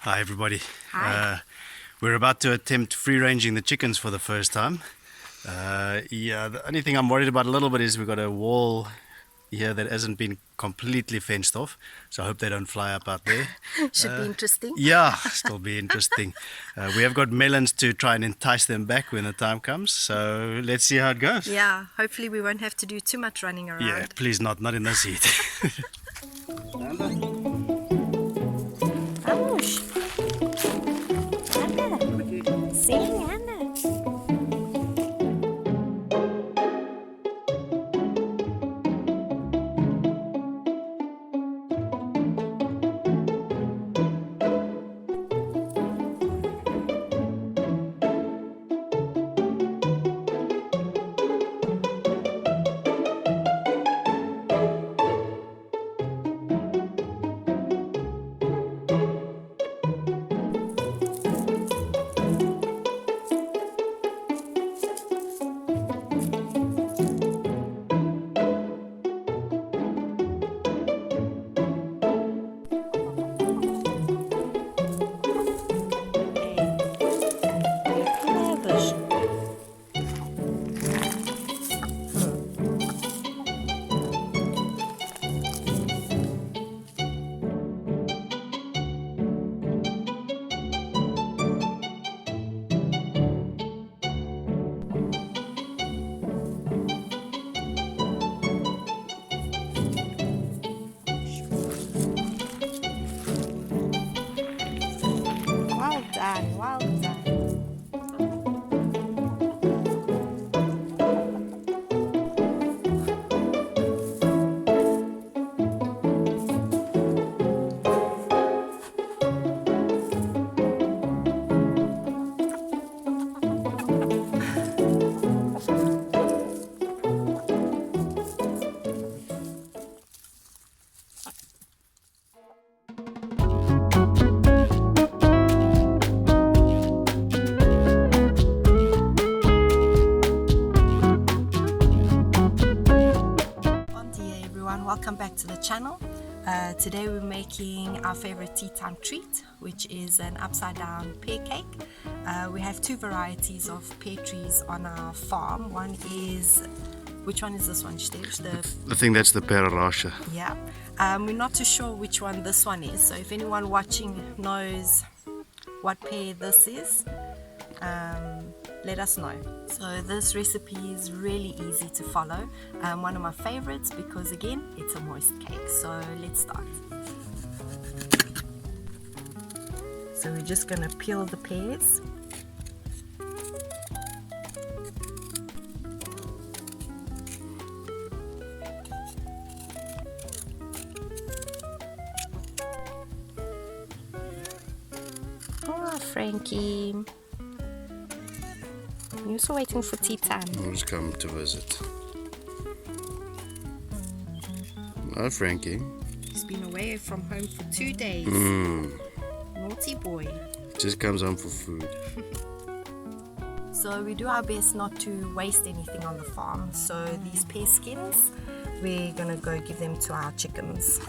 Hi everybody. Hi. We're about to attempt free-ranging the chickens for the first time. The only thing I'm worried about a little bit is we've got a wall here that hasn't been completely fenced off, so I hope they don't fly up out there. Should be interesting. Yeah, still be interesting. We have got melons to try and entice them back when the time comes, so let's see how it goes. Yeah, hopefully we won't have to do too much running around. Yeah, please not in this heat. Vamos! Anda! Sim, anda! Well done, well done. Bon dia everyone, welcome back to the channel. Today we're making our favorite tea time treat, which is an upside down pear cake. We have two varieties of pear trees on our farm. One is, which one is this one, Steve? I think that's the parachute. Yeah, we're not too sure which one this one is, so if anyone watching knows what pear this is, let us know. So this recipe is really easy to follow, one of my favorites because again it's a moist cake. So let's start. So we're just going to peel the pears. Oh, Frankie, you're also waiting for tea time. Who's come to visit? Oh, Frankie. He's been away from home for 2 days. Naughty boy. Just comes home for food. So we do our best not to waste anything on the farm. So these pear skins, we're gonna go give them to our chickens.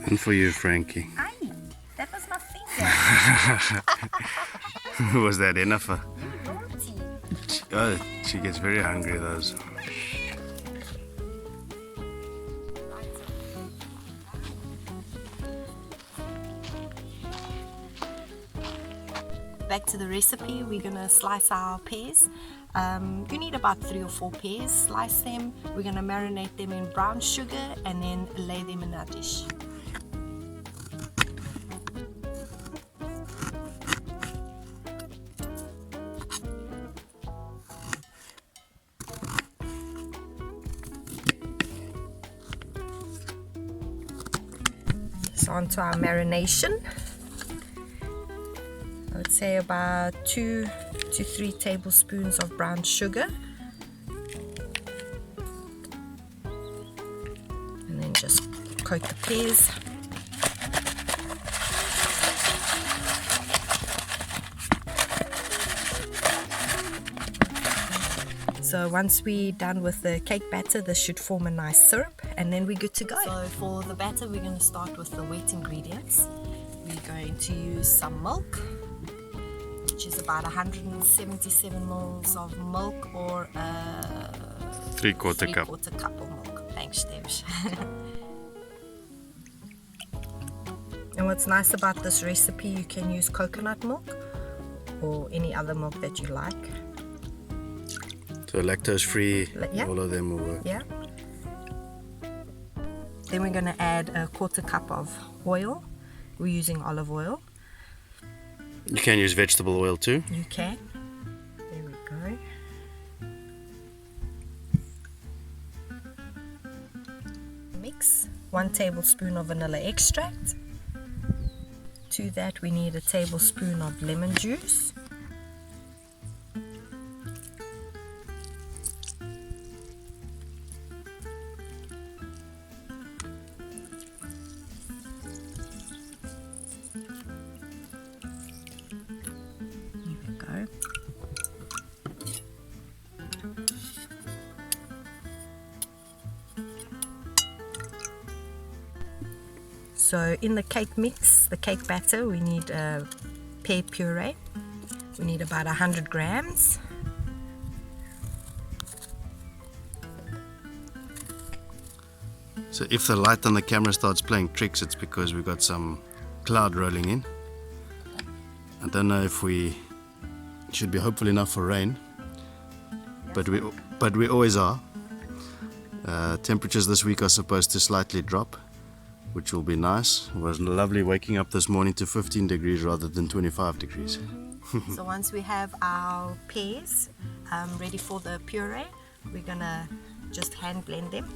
And for you, Frankie. Aye, that was my finger. Was that enough? You naughty. Oh, she gets very hungry, those. Back to the recipe, we're gonna slice our pears. You need about 3 or 4 pears. Slice them. We're gonna marinate them in brown sugar and then lay them in our dish. So onto our marination. I would say about 2 to 3 tablespoons of brown sugar. coat the pears. So once we're done with the cake batter, this should form a nice syrup, and then we're good to go. So for the batter, we're going to start with the wet ingredients. We're going to use some milk, which is about 177 ml of milk, or a 3/4 cup. 3/4 cup of milk. Thanks, Debs. And what's nice about this recipe, you can use coconut milk or any other milk that you like. So lactose free, Yeah. all of them will work. Yeah. Then we're going to add a 1/4 cup of oil. We're using olive oil. You can use vegetable oil too. You can. There we go. Mix 1 tablespoon of vanilla extract. To that we need a tablespoon of lemon juice. So in the cake mix, the cake batter, we need a pear puree. We need about 100 grams. So if the light on the camera starts playing tricks, it's because we've got some cloud rolling in. I don't know if we should be hopeful enough for rain, but we always are. Temperatures this week are supposed to slightly drop, which will be nice. It was lovely waking up this morning to 15 degrees rather than 25 degrees. So once we have our pears ready for the puree, we're gonna just hand blend them.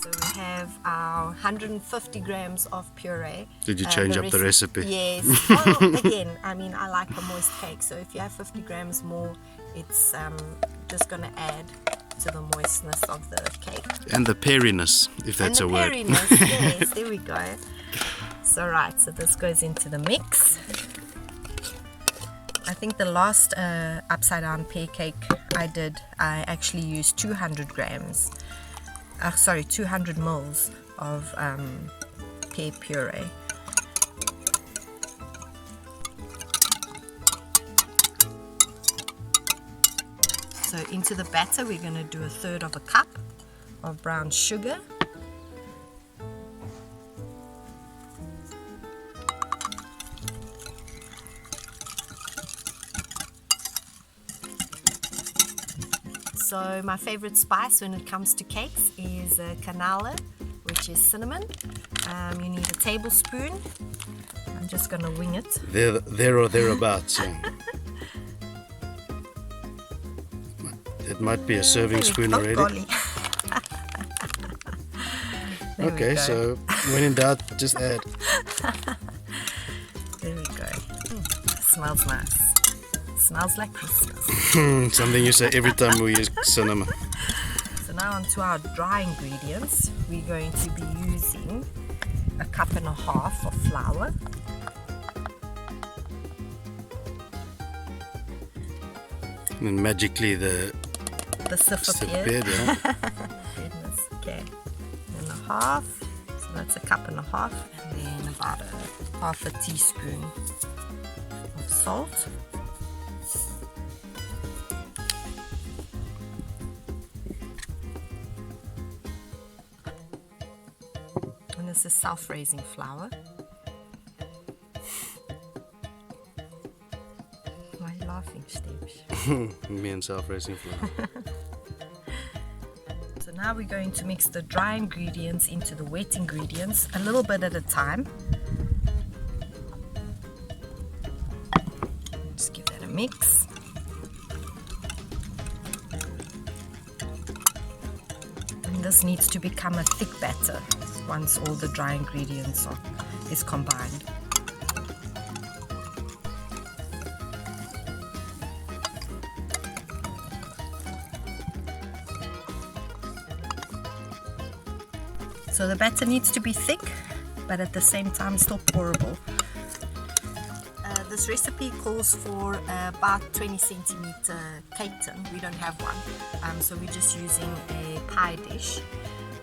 So we have our 150 grams of puree. Did you change up the recipe? Yes. Well, again, I mean, I like a moist cake, so if you have 50 grams more, it's just going to add to the moistness of the cake. And the peariness, if that's a word. And the peariness, yes, there we go. So right, so this goes into the mix. I think the last upside down pear cake I actually used 200 grams. 200 mils of pear puree. So into the batter we're going to do 1/3 of a cup of brown sugar. So my favorite spice when it comes to cakes is cannella, which is cinnamon. You need a tablespoon. I'm just going to wing it. There or thereabouts. Yeah. It might be a serving spoon already. Golly. Okay, so when in doubt, just add. There we go. Smells nice. Smells like Christmas. Something you say every time we use cinnamon. So now onto our dry ingredients. We're going to be using 1.5 cups of flour. And magically the sieve appeared. appeared, yeah. Goodness, okay. 1.5. So that's 1.5 cups. And then about 1/2 teaspoon of salt. And this is self-raising flour. Why are you laughing, Steve? Me and self-raising flour. So now we're going to mix the dry ingredients into the wet ingredients a little bit at a time. Just give that a mix. And this needs to become a thick batter. once all the dry ingredients is combined. So the batter needs to be thick, but at the same time still pourable. This recipe calls for about 20 centimeter cake tin. We don't have one, so we're just using a pie dish.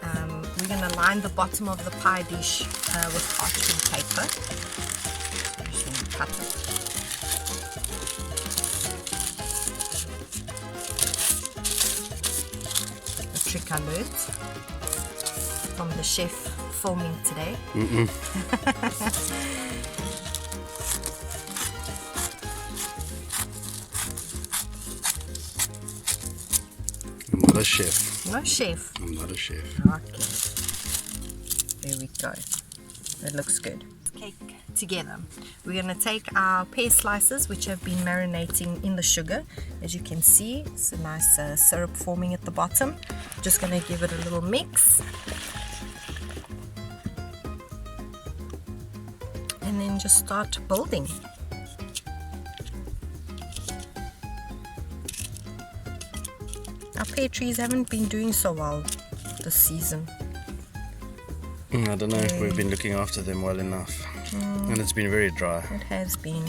We're going to line the bottom of the pie dish with parchment paper. So we're just going to cut it. A trick alert from the chef filming today. I'm not a chef. No chef. I'm not a chef. Okay. There we go. That looks good. Cake together. We're going to take our pear slices, which have been marinating in the sugar. As you can see, it's a nice syrup forming at the bottom. Just going to give it a little mix. And then just start building. Our pear trees haven't been doing so well this season. I don't know if we've been looking after them well enough. And it's been very dry. It has been.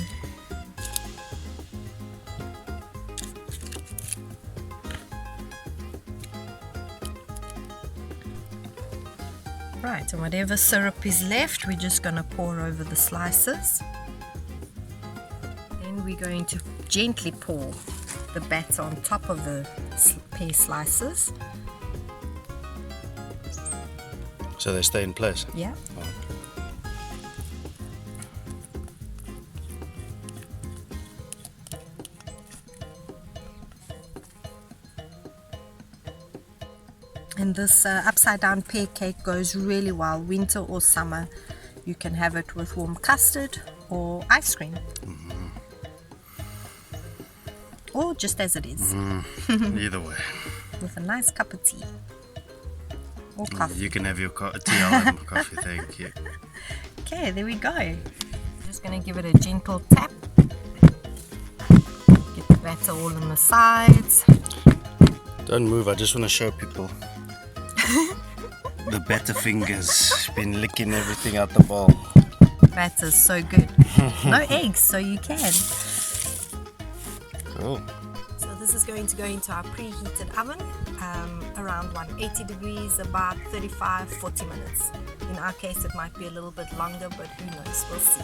Right, and whatever syrup is left, we're just going to pour over the slices. Then we're going to gently pour the batter on top of the pear slices. So they stay in place? Yeah. Oh. And this upside down pear cake goes really well, winter or summer. You can have it with warm custard or ice cream. Or just as it is. Either way. With a nice cup of tea. Or coffee. You can have your tea, I'll have my coffee, thank you. Okay, there we go. Just going to give it a gentle tap. Get the batter all on the sides. Don't move, I just want to show people. The batter fingers been licking everything out the bowl. Batter's so good. No eggs, so you can. Cool. So this is going to go into our preheated oven, around 180 degrees, about 35-40 minutes. In our case it might be a little bit longer, but who knows, we'll see.